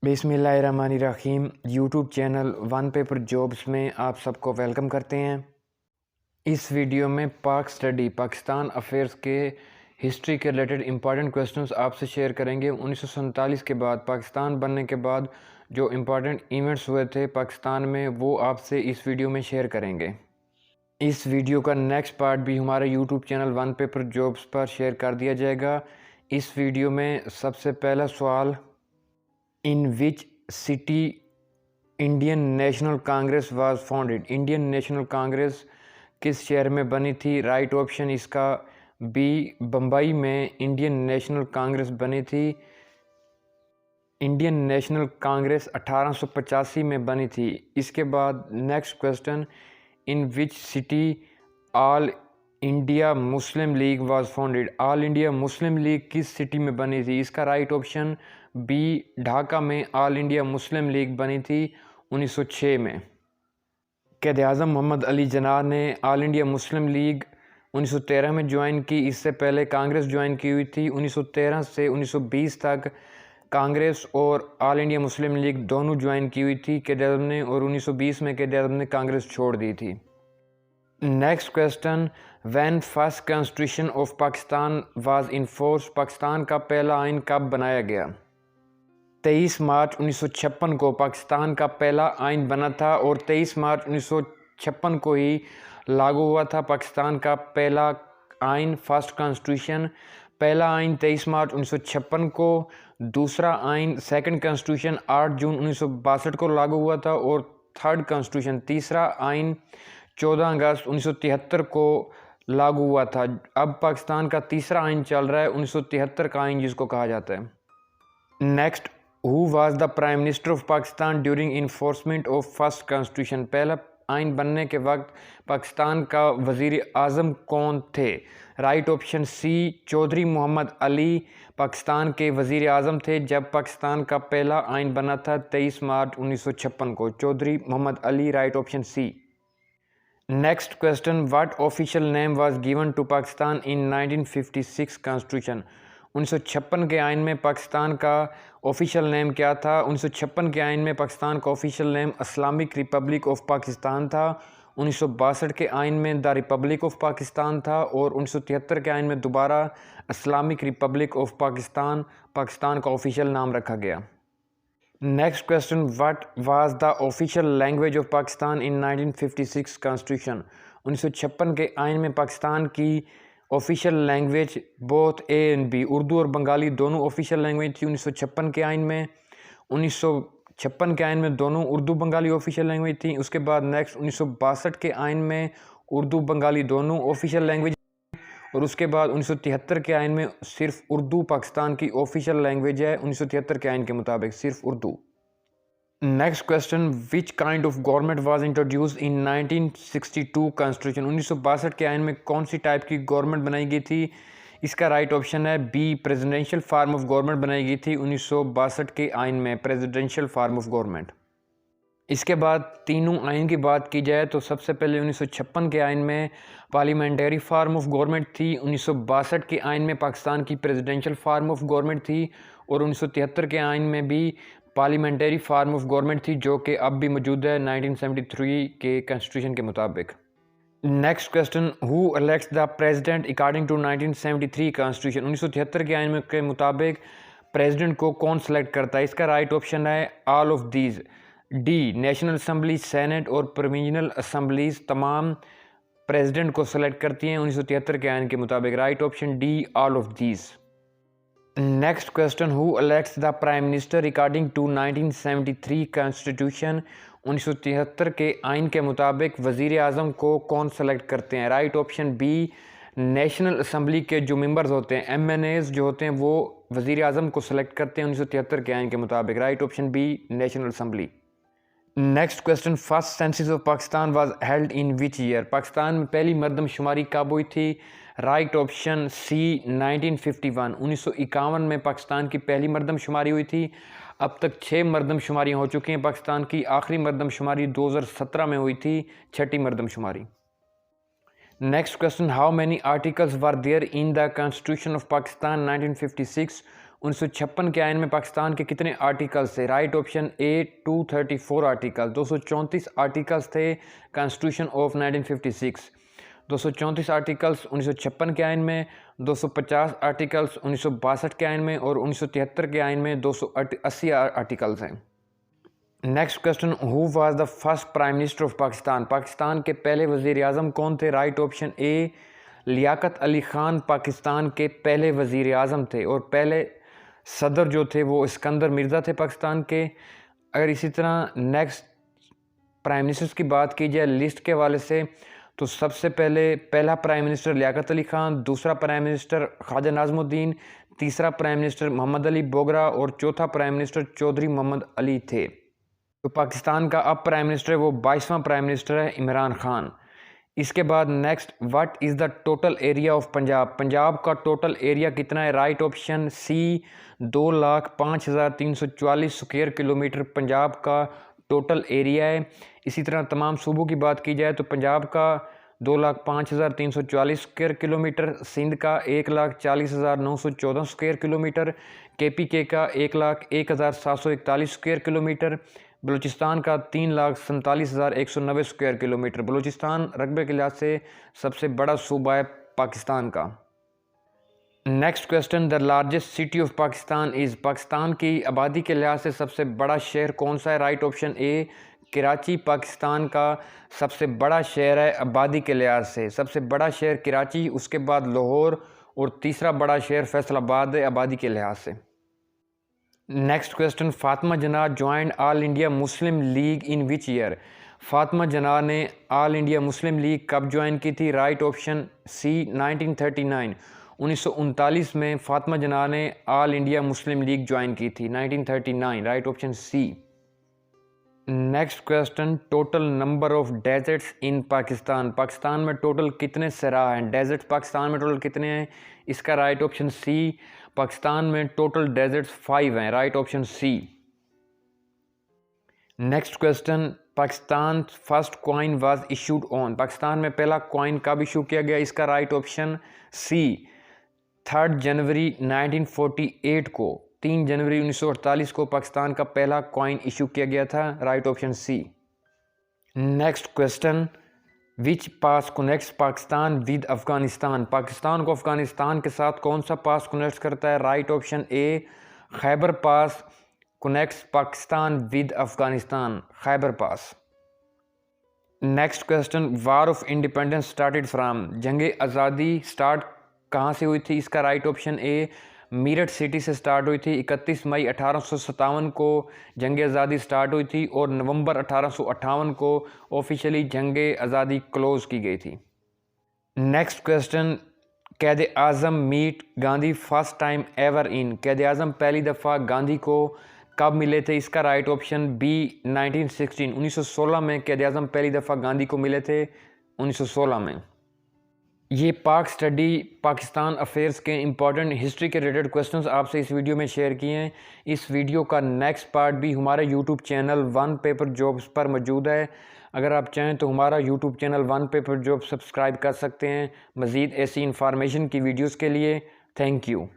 बिस्मिल्लाहिर्रहमानिर्रहीम। YouTube channel one paper jobs में आप सबको वेलकम करते हैं। इस वीडियो में पाक स्टडी पाकिस्तान अफेयर्स के हिस्ट्री के रिलेटेड इंपॉर्टेंट क्वेश्चंस आपसे शेयर करेंगे। 1947 के बाद पाकिस्तान बनने के बाद जो इंपॉर्टेंट इवेंट्स हुए थे पाकिस्तान में, वो आपसे इस वीडियो में शेयर करेंगे। इस वीडियो का नेक्स्ट पार्ट भी हमारे YouTube channel one paper jobs पर शेयर कर दिया जाएगा। इस वीडियो में सबसे पहला सवाल, in which city Indian National Congress was founded. Indian National Congress किस शहर में बनी थी? राइट ऑप्शन इसका बी, बम्बई में इंडियन नेशनल कांग्रेस बनी थी। इंडियन नेशनल कांग्रेस 1885 में बनी थी। इसके बाद next question, in which city all India Muslim league was founded. All India Muslim league किस सिटी में बनी थी? इसका राइट ऑप्शन बी, ढाका में ऑल इंडिया मुस्लिम लीग बनी थी 1906 में। क़ायद आज़म मोहम्मद अली जिन्ना ने ऑल इंडिया मुस्लिम लीग 1913 में ज्वाइन की। इससे पहले कांग्रेस ज्वाइन की हुई थी। 1913 से 1920 तक कांग्रेस और ऑल इंडिया मुस्लिम लीग दोनों ज्वाइन की हुई थी क़ायद आज़म ने, और 1920 में क़ायद आज़म ने कांग्रेस छोड़ दी थी। Next question, when first constitution of Pakistan was in force. Pakistan का पहला आइन कब बनाया गया? 23 मार्च 1956 को पाकिस्तान का पहला आइन बना था और 23 मार्च 1956 को ही लागू हुआ था पाकिस्तान का पहला आइन, फर्स्ट कॉन्स्टिट्यूशन। पहला आइन 23 मार्च 1956 को, दूसरा आइन सेकंड कॉन्स्टिट्यूशन 8 जून 1962 को लागू हुआ था, और थर्ड कॉन्स्टिट्यूशन तीसरा आइन 14 अगस्त 1973 को लागू हुआ था। अब पाकिस्तान का तीसरा आइन चल रहा है 1973 का आइन जिसको कहा जाता है। Next, who was the prime minister of Pakistan during enforcement of first constitution. पहला आइन बनने के वक्त पाकिस्तान का वज़ीर आज़म कौन थे? Right option C, Chaudhry Muhammad Ali Pakistan के वज़ीर आज़म थे जब पाकिस्तान का पहला आइन बना था 23 मार्च 1956 को। Chaudhry Muhammad Ali, right option C. Next question, what official name was given to Pakistan in 1956 constitution. 1956 के आइन में पाकिस्तान का ऑफिशियल नेम क्या था? 1956 के आइन में पाकिस्तान का official name Islamic Republic of Pakistan था। 1962 के आइन में द रिपब्लिक ऑफ पाकिस्तान था, और 1973 के आइन में दोबारा Islamic Republic of Pakistan Pakistan का ऑफिशियल नाम रखा गया। Next question, what was the official language of Pakistan in 1956 constitution. 1956 के आइन में पाकिस्तान की official language both A and B, Urdu और बंगाली दोनों ऑफिशियल लैंग्वेज थी 1956 के आइन में। 1956 के आइन में दोनों उर्दू बंगाली ऑफिशियल लैंग्वेज थी। उसके बाद नेक्स्ट 1962 के आइन में उर्दू बंगाली दोनों ऑफिशियल लैंग्वेज, और उसके बाद 1973 के आइन में सिर्फ उर्दू पाकिस्तान की ऑफिशियल लैंग्वेज है। 1973 के आइन के मुताबिक सिर्फ Urdu. Next question, which kind of government was introduced in 1962 constitution. 1962 के आइन में कौन सी टाइप की गवर्नमेंट बनाई गई थी? इसका राइट ऑप्शन है B, presidential form of government बनाई गई थी 1962 के आइन में, प्रेसिडेंशियल फार्म ऑफ गवर्नमेंट। इसके बाद तीनों आइन की बात की जाए तो सबसे पहले 1956 के आइन में पार्लियामेंट्री फार्म ऑफ गवर्नमेंट थी। 1962 के आइन में पाकिस्तान की प्रेसिडेंशियल फार्म ऑफ गवर्नमेंट थी, और 1973 के आइन में भी पार्लियामेंट्री फार्म ऑफ गवर्नमेंट थी, जो कि अब भी मौजूद है 1973 के कॉन्स्टिट्यूशन के मुताबिक। Next question, who elects the president according to 1973 constitution. 1973 के आइन के मुताबिक प्रेसिडेंट को कौन सेलेक्ट करता है? इसका राइट ऑप्शन है all of these. D, national assembly, senate और प्रोविजनल असम्बलीज तमाम प्रेसिडेंट को सेलेक्ट करती हैं 1973 के आइन के मुताबिक। Right option D, all of these. Next question, who elects the prime minister according to 1973 constitution. 1973 के आइन के मुताबिक वज़ीर आज़म को कौन सेलेक्ट करते हैं? Right option B, national assembly के जो मेंबर्स होते हैं, MNAs जो होते हैं, वो वज़ीर आज़म को सेलेक्ट करते हैं 1973 के आइन के मुताबिक। Right option B, national assembly. Next question, first census of Pakistan was held in which year. Pakistan में पहली मरदमशुमारी कब हुई थी? राइट ऑप्शन सी, 1951, 1951 में पाकिस्तान की पहली मरदमशुमारी हुई थी। अब तक 6 मरदमशुमारियाँ हो चुकी हैं पाकिस्तान की। आखिरी मरदमशुमारी 2017 में हुई थी, छठी मरदमशुमारी। Next question, how many articles were there in the constitution of Pakistan 1956। 1956 के आइन में पाकिस्तान के कितने आर्टिकल्स थे? राइट ऑप्शन ए 234 आर्टिकल। 234 आर्टिकल्स थे कॉन्स्टिट्यूशन ऑफ 1956। 234 आर्टिकल्स 1956 के आइन में, 250 आर्टिकल्स 1962 के आइन में और 1973 के आइन में 280 आर्टिकल्स हैं। Next question, who was the first prime minister of Pakistan? Pakistan के पहले वज़ीर आज़म कौन थे? Right option A Liaquat Ali Khan Pakistan के पहले वज़ीर आज़म थे और पहले सदर जो थे वो इस्कंदर मिर्ज़ा थे पाकिस्तान के। अगर इसी तरह नेक्स्ट प्राइम मिनिस्टर्स की बात की जाए लिस्ट के हवाले से, तो सबसे पहला प्राइम मिनिस्टर लियाकत अली ख़ान, दूसरा प्राइम मिनिस्टर ख्वाजा नाज़मुद्दीन, तीसरा प्राइम मिनिस्टर मोहम्मद अली बोगरा और चौथा प्राइम मिनिस्टर चौधरी मोहम्मद अली थे। तो पाकिस्तान का अब प्राइम मिनिस्टर है वो 22वां प्राइम मिनिस्टर है इमरान खान। इसके बाद next, what is the total area of Punjab? Punjab का टोटल एरिया कितना है? Right option C 2,05,344 square kilometre Punjab का टोटल एरिया है। इसी तरह तमाम सूबों की बात की जाए तो पंजाब का 2,05,344 स्क्वायर किलोमीटर, सिंध का 1,40,914 स्क्वायर किलोमीटर, KPK का 1,01,741 स्क्वायर किलोमीटर, बलूचिस्तान का 3,47,190 स्क्वायर किलोमीटर। बलूचिस्तान रकबे के लिहाज से सबसे बड़ा सूबा है पाकिस्तान का। Next question, the largest city of Pakistan is? Pakistan की आबादी के लिहाज से सबसे बड़ा शहर कौन सा है? राइट ऑप्शन ए कराची पाकिस्तान का सबसे बड़ा शहर है आबादी के लिहाज से। सबसे बड़ा शहर कराची, उसके बाद लाहौर और तीसरा बड़ा शहर फैसलाबाद है आबादी के लिहाज से। नेक्स्ट क्वेश्चन, फातिमा जना joined all India Muslim league in which year? Fatima Jinnah ने ऑल इंडिया मुस्लिम लीग कब ज्वाइन की थी? राइट ऑप्शन सी 1939। 1939 में फातिमा जना ने All India Muslim League join की थी 1939। Right option C. Next question, total number of deserts in Pakistan? Pakistan में टोटल कितने सरा हैं? डेजर्ट्स पाकिस्तान में टोटल कितने हैं? इसका राइट ऑप्शन सी, पाकिस्तान में टोटल डेजर्ट्स 5 हैं। Right option C. Next question, Pakistan first coin was issued on? Pakistan में पहला कॉइन कब इशू किया गया? इसका राइट ऑप्शन सी 3 जनवरी 1948 को। 3 जनवरी 1948 को पाकिस्तान का पहला कॉइन इशू किया गया था। Right option C. Next question, which pass connects Pakistan with Afghanistan? Pakistan को अफगानिस्तान के साथ कौन सा पास कनेक्ट करता है? Right option A Khyber pass connects Pakistan with Afghanistan, Khyber pass. Next question, war of independence started from? जंग आज़ादी स्टार्ट कहाँ से हुई थी? इसका राइट ऑप्शन ए मीरठ सिटी से स्टार्ट हुई थी। 31 मई 1857 को जंग आज़ादी स्टार्ट हुई थी और नवंबर 1858 को ऑफिशियली जंग आज़ादी क्लोज की गई थी। Next question, Quaid Azam meet Gandhi first time ever in? Quaid Azam पहली दफ़ा गांधी को कब मिले थे? इसका राइट ऑप्शन बी 1916। 1916 में कैद आज़म पहली दफ़ा गांधी को मिले थे 1916 में। ये पाक स्टडी पाकिस्तान अफेयर्स के इंपॉर्टेंट हिस्ट्री के रिलेटेड क्वेश्चंस आपसे इस वीडियो में शेयर किए हैं। इस वीडियो का नेक्स्ट पार्ट भी हमारे YouTube channel one paper jobs पर मौजूद है। अगर आप चाहें तो हमारा YouTube channel one paper job subscribe कर सकते हैं मज़ीद ऐसी इंफॉर्मेशन की वीडियोस के लिए। Thank you.